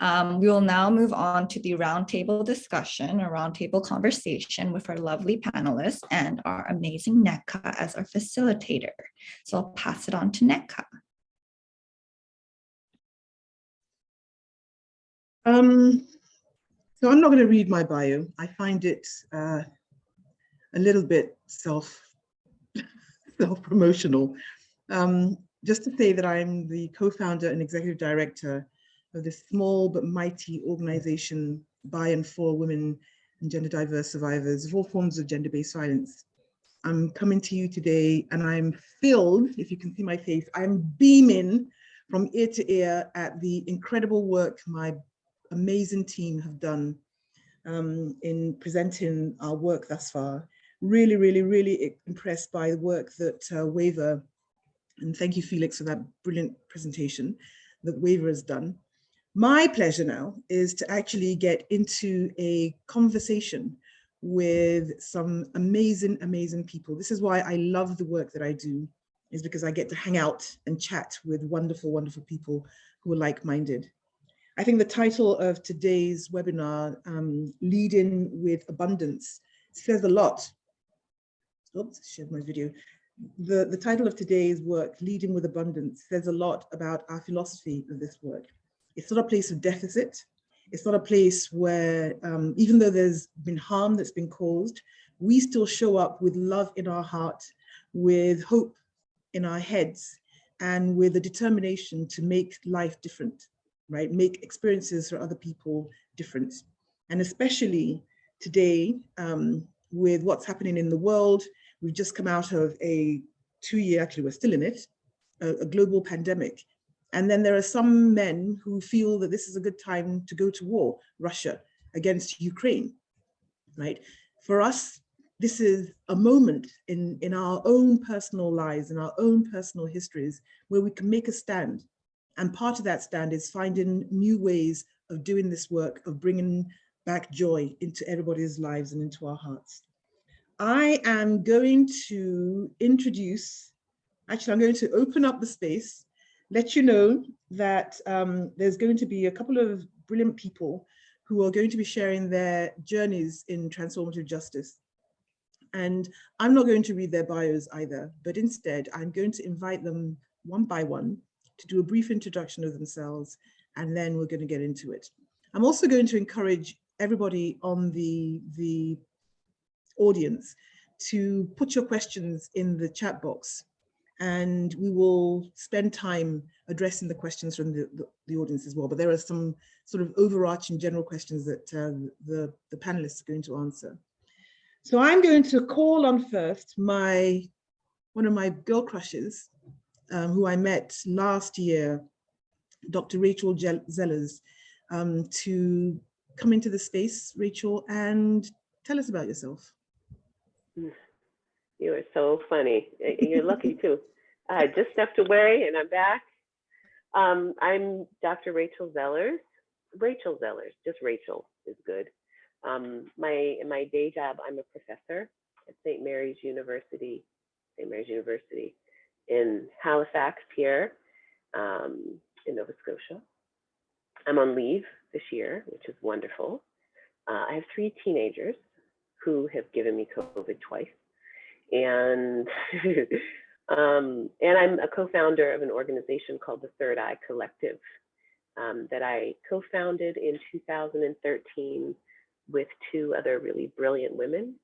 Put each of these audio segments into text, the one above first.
We will now move on to the roundtable discussion or roundtable conversation with our lovely panelists and our amazing Nneka as our facilitator. So I'll pass it on to Nneka. So I'm not going to read my bio. I find it a little bit self-promotional. Just to say that I'm the co-founder and executive director of this small but mighty organization by and for women and gender diverse survivors of all forms of gender-based violence. I'm coming to you today and I'm filled, if you can see my face, I'm beaming from ear to ear at the incredible work my amazing team have done in presenting our work thus far. Really, really, really impressed by the work that WAVER, and thank you, Felix, for that brilliant presentation that WAVER has done. My pleasure now is to actually get into a conversation with some amazing, amazing people. This is why I love the work that I do, is because I get to hang out and chat with wonderful, wonderful people who are like-minded. I think the title of today's webinar, Leading with Abundance, says a lot. Oops, shared my video. The title of today's work, Leading with Abundance, says a lot about our philosophy of this work. It's not a place of deficit. It's not a place where, even though there's been harm that's been caused, we still show up with love in our heart, with hope in our heads, and with a determination to make life different. Right, make experiences for other people different. And especially today, with what's happening in the world, we've just come out of a 2-year, actually we're still in it, a global pandemic. And then there are some men who feel that this is a good time to go to war, Russia against Ukraine, right? For us, this is a moment in our own personal lives, in our own personal histories, where we can make a stand. And part of that stand is finding new ways of doing this work, of bringing back joy into everybody's lives and into our hearts. I am going to introduce, actually I'm going to open up the space, let you know that there's going to be a couple of brilliant people who are going to be sharing their journeys in transformative justice. And I'm not going to read their bios either, but instead I'm going to invite them one by one to do a brief introduction of themselves, and then we're going to get into it. I'm also going to encourage everybody on the audience to put your questions in the chat box, and we will spend time addressing the questions from the audience as well. But there are some sort of overarching general questions that the panelists are going to answer. So I'm going to call on first one of my girl crushes, who I met last year, Dr. Rachel Zellers, to come into the space, Rachel, and tell us about yourself. You are so funny. You're lucky too. I just stepped away and I'm back. I'm Dr. Rachel Zellers. Rachel Zellers, just Rachel is good. My day job, I'm a professor at St. Mary's University in Halifax here in Nova Scotia. I'm on leave this year, which is wonderful. I have 3 teenagers who have given me COVID twice. And, and I'm a co-founder of an organization called the Third Eye Collective that I co-founded in 2013 with 2 other really brilliant women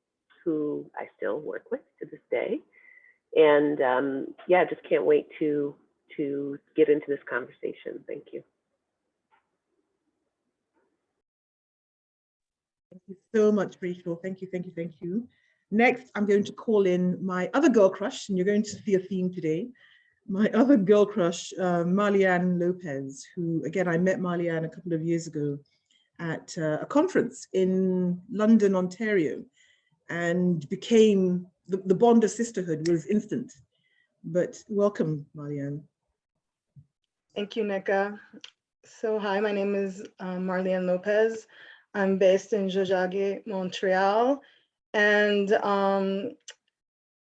who I still work with to this day. And yeah, just can't wait to get into this conversation. Thank you. Thank you so much, Rachel. Thank you, thank you, thank you. Next, I'm going to call in my other girl crush, and you're going to see a theme today. My other girl crush, Marlianne Lopez, who, again, I met Marlianne a couple of years ago at a conference in London, Ontario, and became, the bond of sisterhood was instant. But welcome, Marlianne. Thank you, Nneka. So hi, my name is Marlianne Lopez. I'm based in Jojage, Montreal. And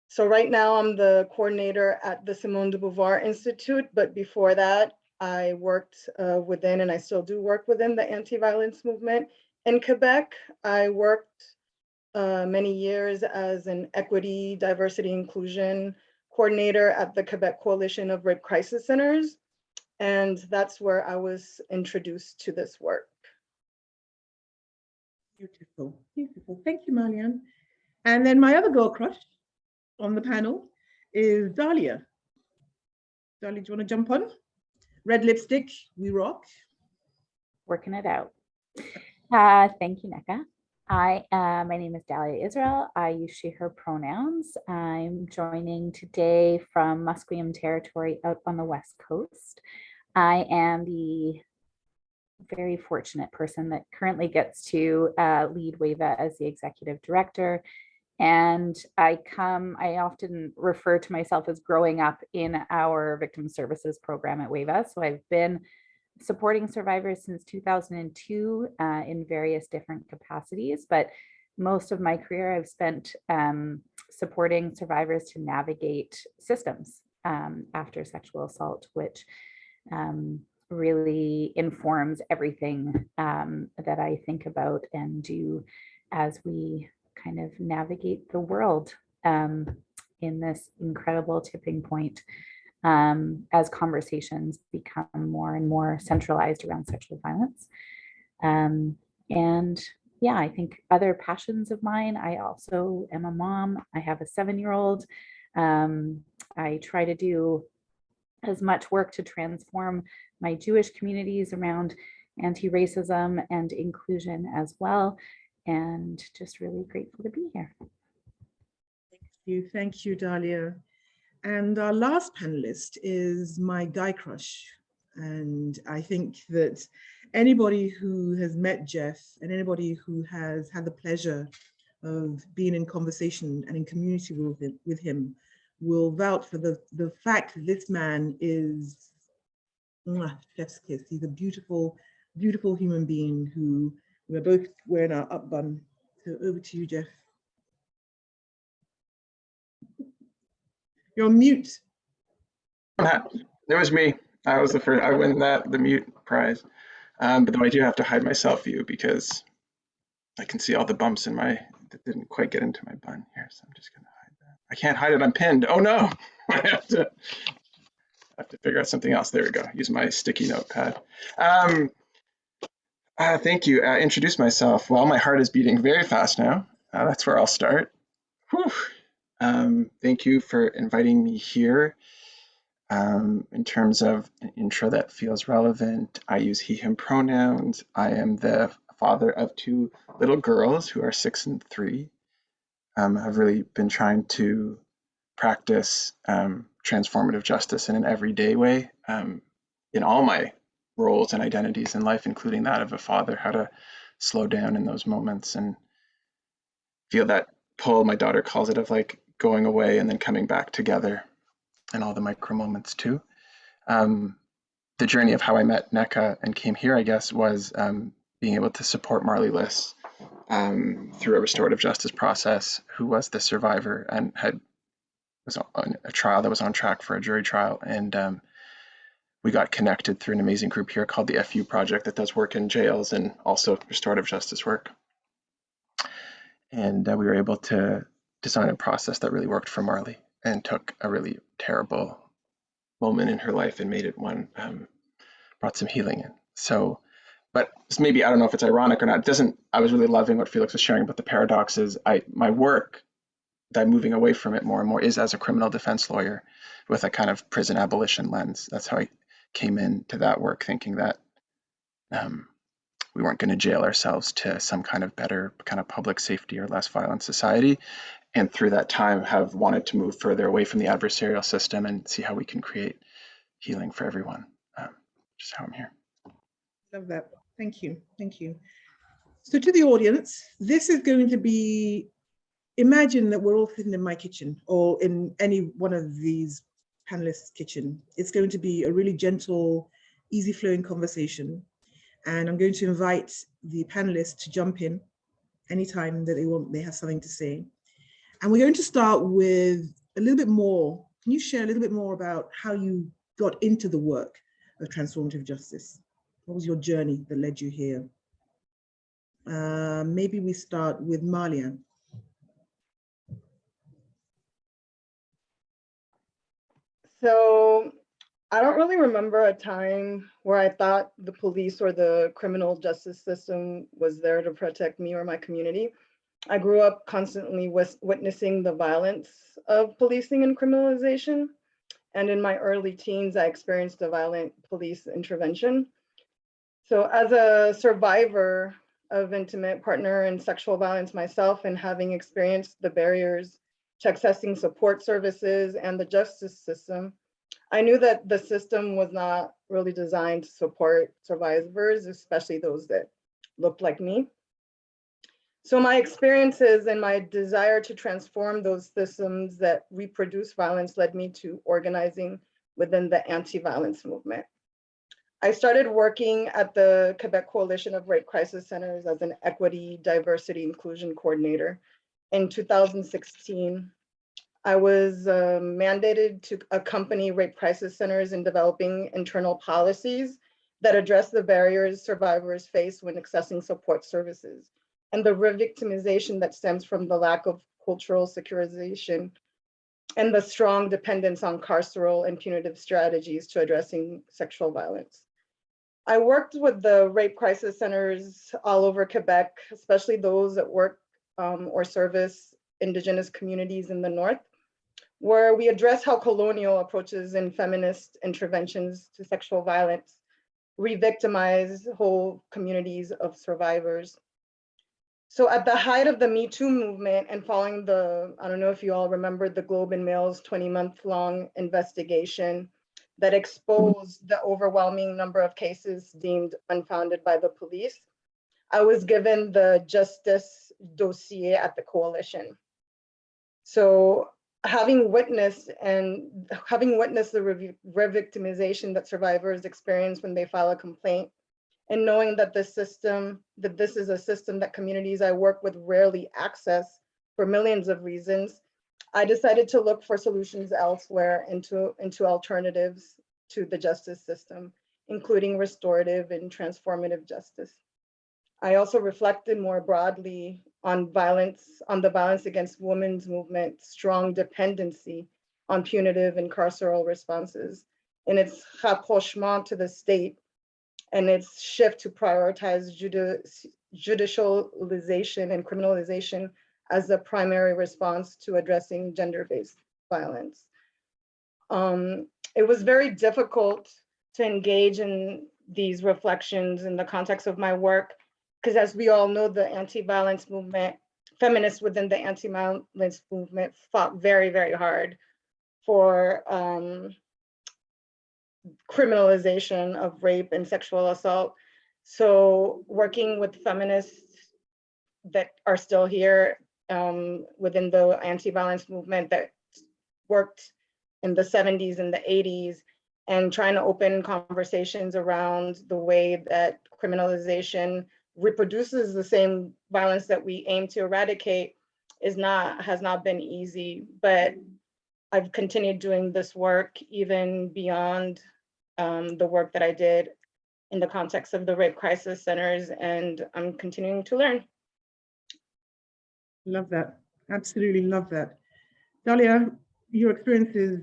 so right now I'm the coordinator at the Simone de Beauvoir Institute. But before that, I worked within, and I still do work within the anti-violence movement in Quebec. I worked many years as an equity, diversity, inclusion coordinator at the Quebec Coalition of Rape Crisis Centers. And that's where I was introduced to this work. Beautiful, beautiful. Thank you, Marliane. And then my other girl crush on the panel is Dahlia. Dahlia, do you want to jump on? Red lipstick, we rock. Working it out. Thank you, Nneka. My name is Dahlia Israel. I use she, her pronouns. I'm joining today from Musqueam Territory out on the West Coast. I am the very fortunate person that currently gets to lead WAVA as the executive director. And I often refer to myself as growing up in our victim services program at WAVA. So I've been supporting survivors since 2002 in various different capacities, but most of my career I've spent supporting survivors to navigate systems after sexual assault, which really informs everything that I think about and do as we kind of navigate the world in this incredible tipping point as conversations become more and more centralized around sexual violence. And yeah, I think other passions of mine, I also am a mom. I have a 7-year-old. I try to do as much work to transform my Jewish communities around anti-racism and inclusion as well. And just really grateful to be here. Thank you, Dahlia. And our last panelist is my guy crush. And I think that anybody who has met Jeff and anybody who has had the pleasure of being in conversation and in community with him will vouch for the fact that this man is chef's kiss. He's a beautiful, beautiful human being who we're both wearing our up bun. So over to you, Jeff. You're on mute. It was me. I was the first. I win the mute prize. But though I do have to hide my self view because I can see all the bumps in my that didn't quite get into my bun here. So I'm just gonna hide that. I can't hide it. I'm pinned. Oh no! I have to figure out something else. There we go. Use my sticky notepad. Thank you. Introduce myself. Well, my heart is beating very fast now. That's where I'll start. Whew. Thank you for inviting me here. In terms of an intro that feels relevant, I use he, him pronouns. I am the father of 2 little girls who are 6 and 3. I've really been trying to practice transformative justice in an everyday way in all my roles and identities in life, including that of a father, how to slow down in those moments and feel that pull, my daughter calls it, of like going away and then coming back together, and all the micro moments too. The journey of how I met Nneka and came here, I guess, was being able to support Marley Liss through a restorative justice process, who was the survivor and was on a trial that was on track for a jury trial. And we got connected through an amazing group here called the FU Project that does work in jails and also restorative justice work. And we were able to design a process that really worked for Marley and took a really terrible moment in her life and made it one, brought some healing in. So, but maybe, I don't know if it's ironic or not, I was really loving what Felix was sharing about the paradoxes. My work, that I'm moving away from it more and more, is as a criminal defense lawyer with a kind of prison abolition lens. That's how I came into that work, thinking that we weren't going to jail ourselves to some kind of better kind of public safety or less violent society. And through that time have wanted to move further away from the adversarial system and see how we can create healing for everyone, which is how I'm here. Love that. Thank you. Thank you. So to the audience, this is going to be, imagine that we're all sitting in my kitchen or in any one of these panelists' kitchen. It's going to be a really gentle, easy flowing conversation. And I'm going to invite the panelists to jump in anytime that they have something to say. And we're going to start with a little bit more. Can you share a little bit more about how you got into the work of transformative justice? What was your journey that led you here? Maybe we start with Marlian. So I don't really remember a time where I thought the police or the criminal justice system was there to protect me or my community. I grew up constantly witnessing the violence of policing and criminalization. And in my early teens, I experienced a violent police intervention. So as a survivor of intimate partner and sexual violence myself, and having experienced the barriers to accessing support services and the justice system, I knew that the system was not really designed to support survivors, especially those that looked like me. So my experiences and my desire to transform those systems that reproduce violence led me to organizing within the anti-violence movement. I started working at the Quebec Coalition of Rape Crisis Centers as an equity, diversity, inclusion coordinator in 2016. I was mandated to accompany rape crisis centers in developing internal policies that address the barriers survivors face when accessing support services and the re-victimization that stems from the lack of cultural securitization and the strong dependence on carceral and punitive strategies to addressing sexual violence. I worked with the rape crisis centers all over Quebec, especially those that work or service Indigenous communities in the North, where we address how colonial approaches and feminist interventions to sexual violence re-victimize whole communities of survivors. So at the height of the Me Too movement and following the, I don't know if you all remember the Globe and Mail's 20-month-long investigation that exposed the overwhelming number of cases deemed unfounded by the police, I was given the justice dossier at the coalition. So having witnessed the re-victimization that survivors experience when they file a complaint, and knowing that this is a system that communities I work with rarely access for millions of reasons, I decided to look for solutions elsewhere into alternatives to the justice system, including restorative and transformative justice. I also reflected more broadly on the violence against women's movement, strong dependency on punitive and carceral responses, and its rapprochement to the state and its shift to prioritize judicialization and criminalization as the primary response to addressing gender-based violence. It was very difficult to engage in these reflections in the context of my work, because as we all know, the anti-violence movement, feminists within the anti-violence movement fought very, very hard for criminalization of rape and sexual assault. So working with feminists that are still here within the anti-violence movement that worked in the 70s and the 80s, and trying to open conversations around the way that criminalization reproduces the same violence that we aim to eradicate has not been easy. But I've continued doing this work even beyond the work that I did in the context of the rape crisis centers, and I'm continuing to learn. Love that. Absolutely love that. Dalia, your experiences,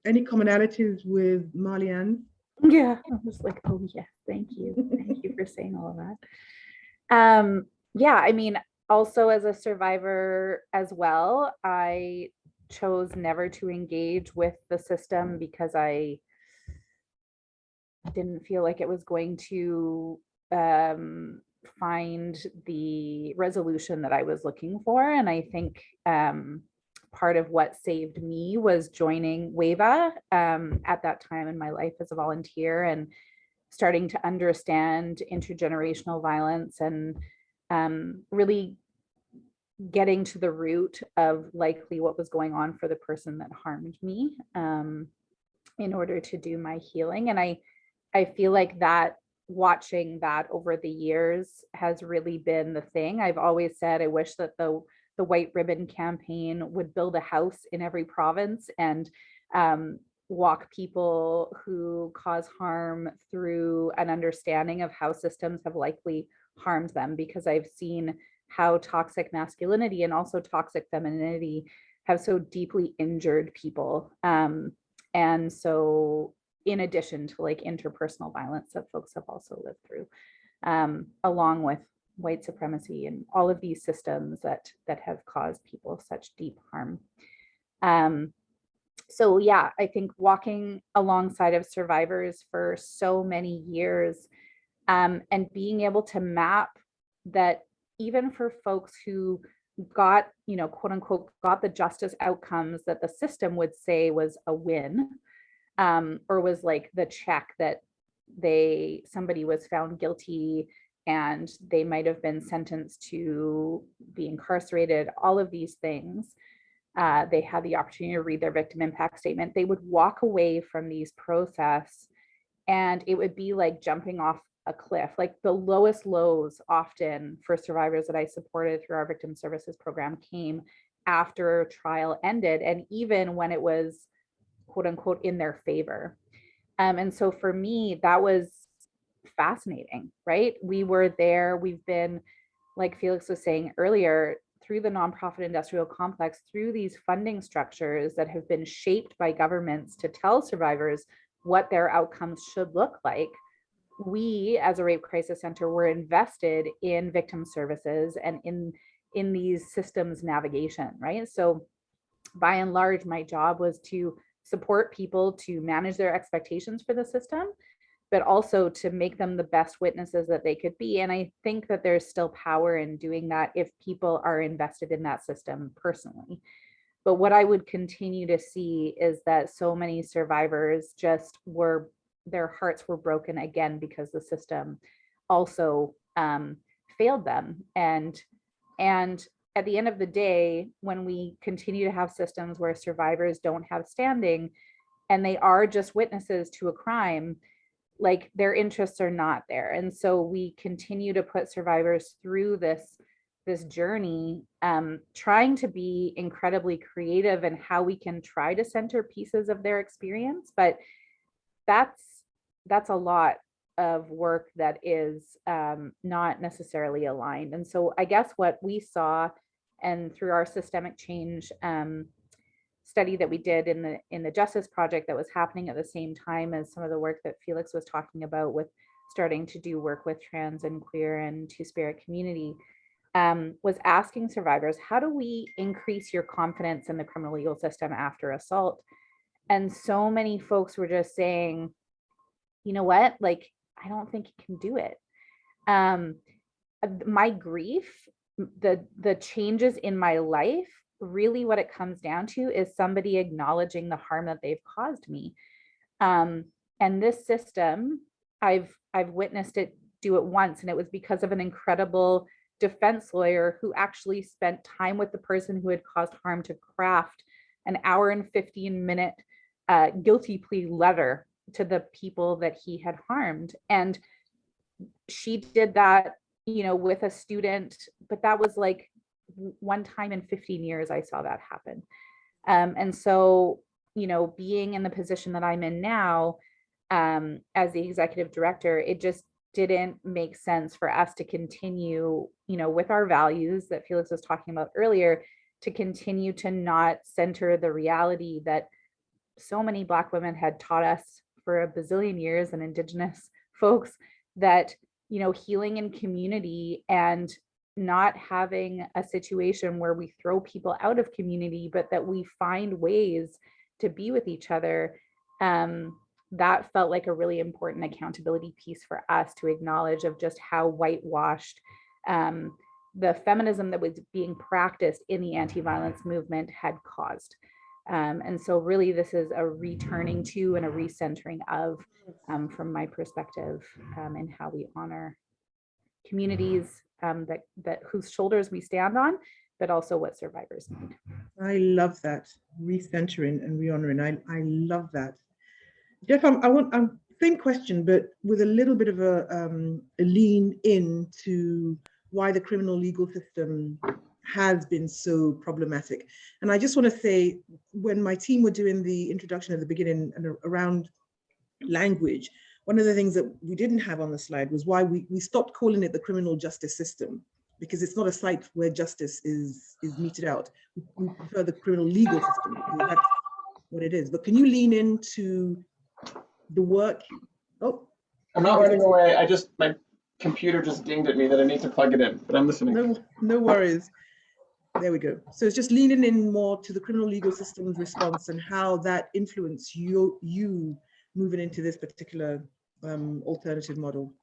any commonalities with Marlian? Yeah, I was like, oh yes, thank you. Thank you for saying all of that. Yeah, I mean, also as a survivor as well, I chose never to engage with the system because I didn't feel like it was going to find the resolution that I was looking for. And I think part of what saved me was joining WAVA at that time in my life as a volunteer and starting to understand intergenerational violence and really getting to the root of likely what was going on for the person that harmed me in order to do my healing. And I feel like that watching that over the years has really been the thing. I've always said I wish that the White Ribbon campaign would build a house in every province and walk people who cause harm through an understanding of how systems have likely harmed them, because I've seen how toxic masculinity and also toxic femininity have so deeply injured people. And so in addition to like interpersonal violence that folks have also lived through, along with white supremacy and all of these systems that have caused people such deep harm. So yeah, I think walking alongside of survivors for so many years, and being able to map that even for folks who got, quote unquote, got the justice outcomes that the system would say was a win, or was like the check that somebody was found guilty and they might have been sentenced to be incarcerated, all of these things. They had the opportunity to read their victim impact statement. They would walk away from these process and it would be like jumping off a cliff. Like the lowest lows often for survivors that I supported through our victim services program came after trial ended, and even when it was quote unquote in their favor. And so for me, that was fascinating, right? We were there, we've been, like Felix was saying earlier, through the nonprofit industrial complex, through these funding structures that have been shaped by governments to tell survivors what their outcomes should look like. We, as a rape crisis center, were invested in victim services and in these systems navigation, right? So by and large, my job was to support people to manage their expectations for the system, but also to make them the best witnesses that they could be. And I think that there's still power in doing that if people are invested in that system personally. But what I would continue to see is that so many survivors just their hearts were broken again because the system also failed them. And at the end of the day, when we continue to have systems where survivors don't have standing and they are just witnesses to a crime, like their interests are not there. And so we continue to put survivors through this journey, trying to be incredibly creative in how we can try to center pieces of their experience. But that's a lot of work that is not necessarily aligned. And so I guess what we saw, and through our systemic change study that we did in the Justice Project that was happening at the same time as some of the work that Felix was talking about with starting to do work with trans and queer and two-spirit community, was asking survivors, how do we increase your confidence in the criminal legal system after assault? And so many folks were just saying, you know what, like, I don't think you can do it. My grief, the changes in my life, really what it comes down to is somebody acknowledging the harm that they've caused me. And this system, I've witnessed it do it once, and it was because of an incredible defense lawyer who actually spent time with the person who had caused harm to craft an hour and 15-minute guilty plea letter to the people that he had harmed. And she did that, with a student, but that was like one time in 15 years I saw that happen. And so, being in the position that I'm in now, as the executive director, it just didn't make sense for us to continue, with our values that Felix was talking about earlier, to continue to not center the reality that so many Black women had taught us for a bazillion years, and Indigenous folks, that, healing in community and not having a situation where we throw people out of community, but that we find ways to be with each other. That felt like a really important accountability piece for us to acknowledge, of just how whitewashed the feminism that was being practiced in the anti-violence movement had caused. And so really this is a returning to and a recentering of, from my perspective, in how we honor communities that whose shoulders we stand on, but also what survivors need. I love that, recentering and rehonoring. I love that. Jeff, I same question, but with a little bit of a lean into why the criminal legal system has been so problematic. And I just want to say, when my team were doing the introduction at the beginning and around language, one of the things that we didn't have on the slide was why we stopped calling it the criminal justice system, because it's not a site where justice is meted out. We prefer the criminal legal system, because that's what it is. But can you lean into the work? Oh, I'm not running away. My computer just dinged at me that I need to plug it in, but I'm listening. No worries. There we go. So it's just leaning in more to the criminal legal system's response and how that influenced you moving into this particular alternative model.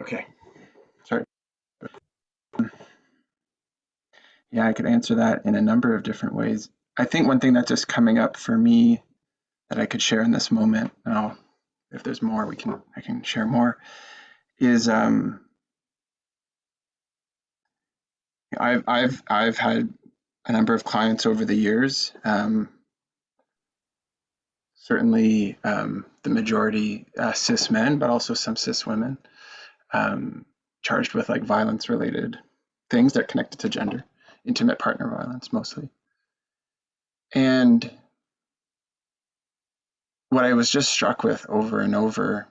Okay, sorry. Yeah, I could answer that in a number of different ways. I think one thing that's just coming up for me that I could share in this moment, and if there's more, I can share more, is I've had a number of clients over the years, certainly the majority cis men, but also some cis women, charged with like violence related things that are connected to gender, intimate partner violence mostly. And what I was just struck with over and over,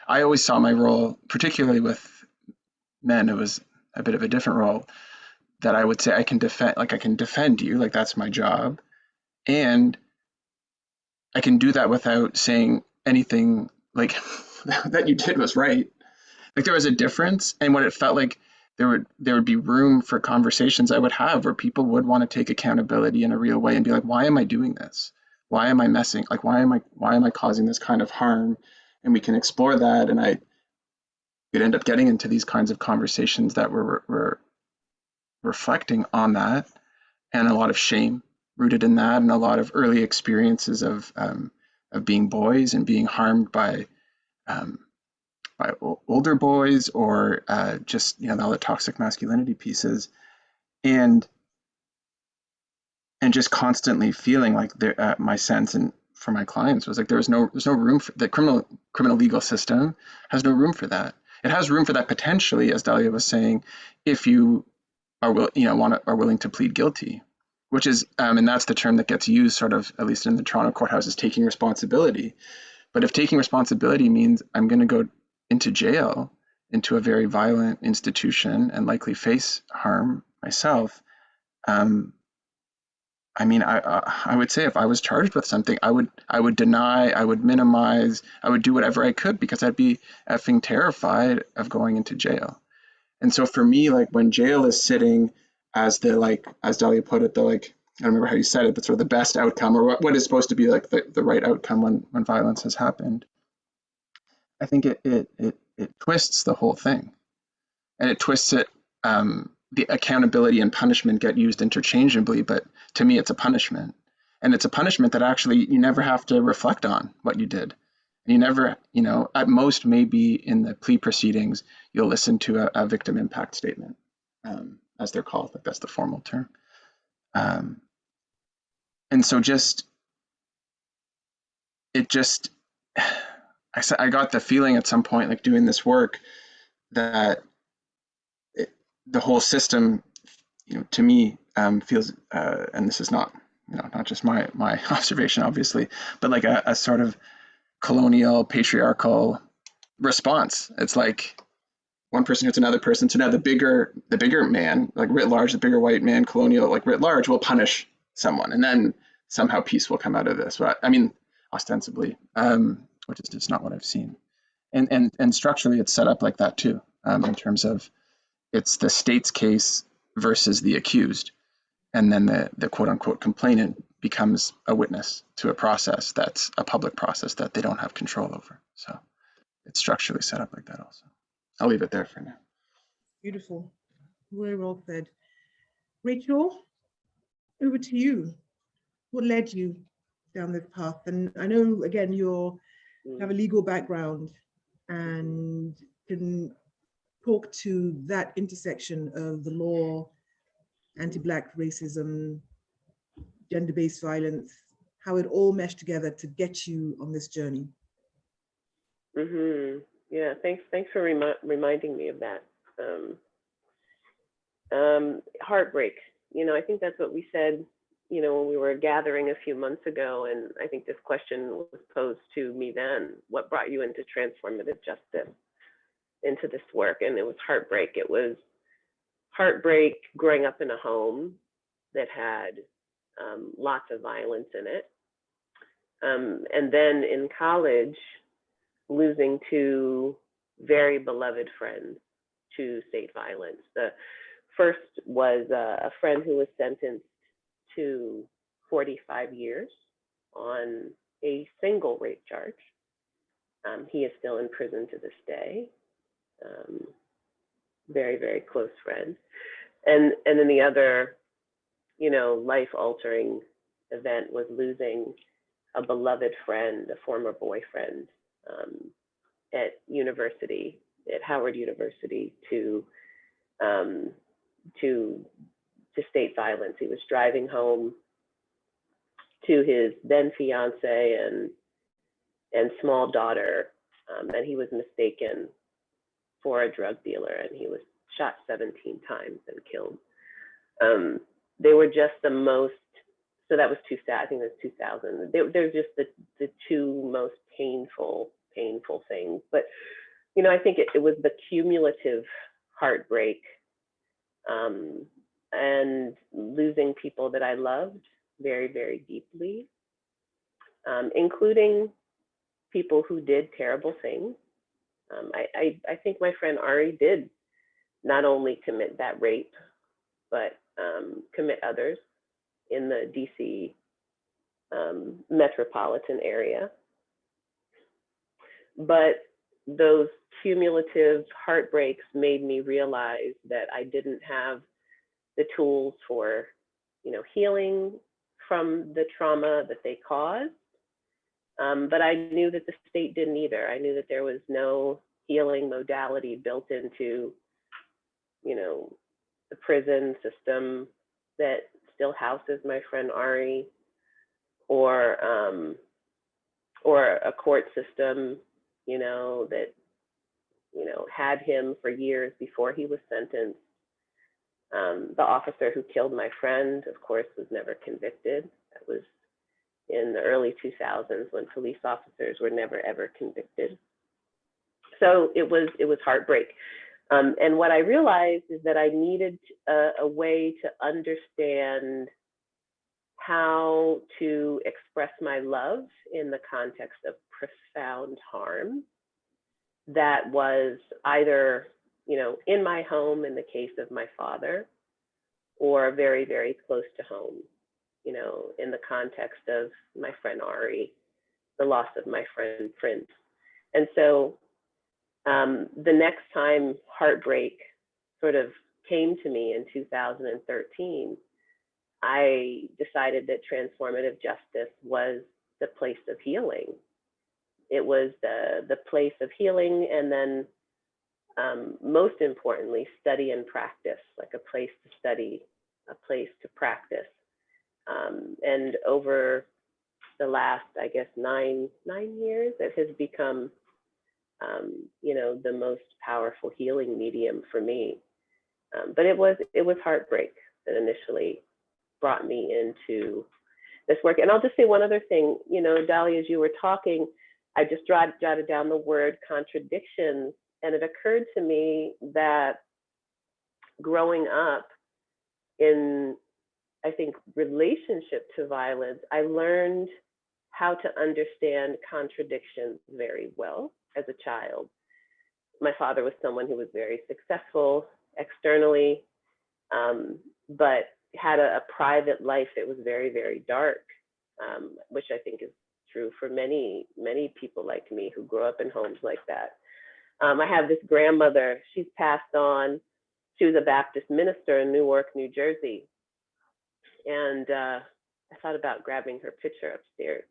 I always saw my role, particularly with men, it was a bit of a different role, that I would say I can defend you, like that's my job. And I can do that without saying anything like that you did was right. Like there was a difference, and what it felt like there would be room for conversations I would have where people would want to take accountability in a real way and be like, why am I doing this? Why am I messing? Like why am I causing this kind of harm? And we can explore that, and I could end up getting into these kinds of conversations that were reflecting on that, and a lot of shame rooted in that, and a lot of early experiences of being boys and being harmed by older boys, or just all the toxic masculinity pieces, and just constantly feeling like my sense and for my clients was like there's no room for the criminal legal system has no room for that. It has room for that potentially, as Dahlia was saying, if you are willing to plead guilty, which is and that's the term that gets used sort of, at least in the Toronto courthouse, is taking responsibility. But if taking responsibility means I'm going to go into jail, into a very violent institution, and likely face harm myself, I mean, I would say if I was charged with something, I would deny, I would minimize, I would do whatever I could, because I'd be effing terrified of going into jail. And so for me, like when jail is sitting as as Dahlia put it, I don't remember how you said it, but sort of the best outcome, or what is supposed to be like the right outcome when violence has happened, I think it twists the whole thing, and it twists it. The accountability and punishment get used interchangeably, but to me, it's a punishment, and it's a punishment that actually you never have to reflect on what you did. You never, at most, maybe in the plea proceedings, you'll listen to a victim impact statement, as they're called, like that's the formal term. And so I got the feeling at some point, like doing this work, that the whole system, to me, feels, and this is not just my observation, obviously, but like a sort of colonial, patriarchal response. It's like one person hits another person, so now the bigger man, like writ large, the bigger white man, colonial, like writ large, will punish someone, and then somehow peace will come out of this. But I mean, ostensibly, which is just not what I've seen. And structurally, it's set up like that too, in terms of it's the state's case versus the accused, and then the quote unquote complainant becomes a witness to a process that's a public process that they don't have control over. So it's structurally set up like that also. I'll leave it there for now. Beautiful. Very well said. Rachel, over to you. What led you down this path? And I know, again, you have a legal background and can talk to that intersection of the law, anti-Black racism, gender-based violence, how it all meshed together to get you on this journey. Yeah, thanks for reminding me of that. Heartbreak. I think that's what we said, when we were gathering a few months ago. And I think this question was posed to me then. What brought you into transformative justice, into this work? And it was heartbreak. It was heartbreak growing up in a home that had lots of violence in it. And then in college, losing two very beloved friends to state violence. The first was a friend who was sentenced to 45 years on a single rape charge. He is still in prison to this day. Very, very close friend. And then the other, life-altering event was losing a beloved friend, a former boyfriend, at university, at Howard University, to state violence. He was driving home to his then fiance and small daughter, and he was mistaken for a drug dealer, and he was shot 17 times and killed. They were just the most, so that was I think it was 2000. They're just the two most painful things. But, I think it was the cumulative heartbreak, and losing people that I loved very, very deeply, including people who did terrible things. I think my friend Ari did not only commit that rape, but commit others in the DC metropolitan area. But those cumulative heartbreaks made me realize that I didn't have the tools for, healing from the trauma that they caused. But I knew that the state didn't either. I knew that there was no healing modality built into, the prison system that still houses my friend Ari, or a court system, that, had him for years before he was sentenced. The officer who killed my friend, of course, was never convicted. That was in the early 2000s, when police officers were never, ever convicted. So it was heartbreak. And what I realized is that I needed a way to understand how to express my love in the context of profound harm that was either, in my home in the case of my father, or very, very close to home, in the context of my friend Ari, the loss of my friend Prince. And so the next time heartbreak sort of came to me in 2013, I decided that transformative justice was the place of healing. It was the place of healing, and then most importantly, study and practice, like a place to study, a place to practice. And over the last, I guess, nine years, it has become, the most powerful healing medium for me. But it was heartbreak that initially brought me into this work. And I'll just say one other thing, Dali, as you were talking, I just jotted down the word contradictions, and it occurred to me that growing up in, I think, relationship to violence, I learned how to understand contradictions very well as a child. My father was someone who was very successful externally, but had a private life that was very, very dark, which I think is true for many, many people like me who grew up in homes like that. I have this grandmother, she's passed on. She was a Baptist minister in Newark, New Jersey. And I thought about grabbing her picture upstairs.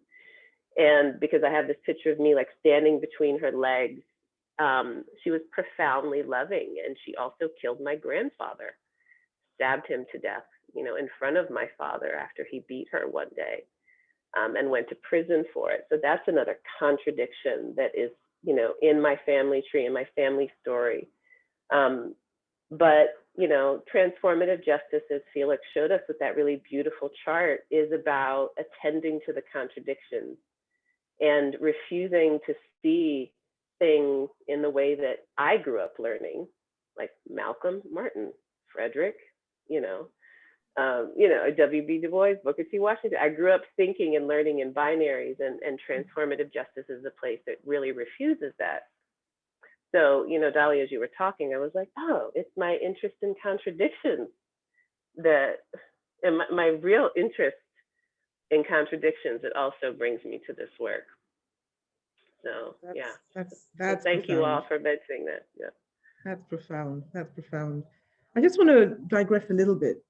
And because I have this picture of me like standing between her legs, she was profoundly loving. And she also killed my grandfather, stabbed him to death, in front of my father after he beat her one day, and went to prison for it. So that's another contradiction that is, in my family tree, in my family story. But, you know, transformative justice, as Felix showed us with that really beautiful chart, is about attending to the contradictions and refusing to see things in the way that I grew up learning, like Malcolm, Martin, Frederick, W.B. Du Bois, Booker T. Washington. I grew up thinking and learning in binaries, and transformative justice is a place that really refuses that. So, Dali, as you were talking, I was like, oh, it's my interest in contradictions and my real interest in contradictions that also brings me to this work. So, That's thank profound. you all for mentioning that. Yeah. That's profound. That's profound. I just want to digress a little bit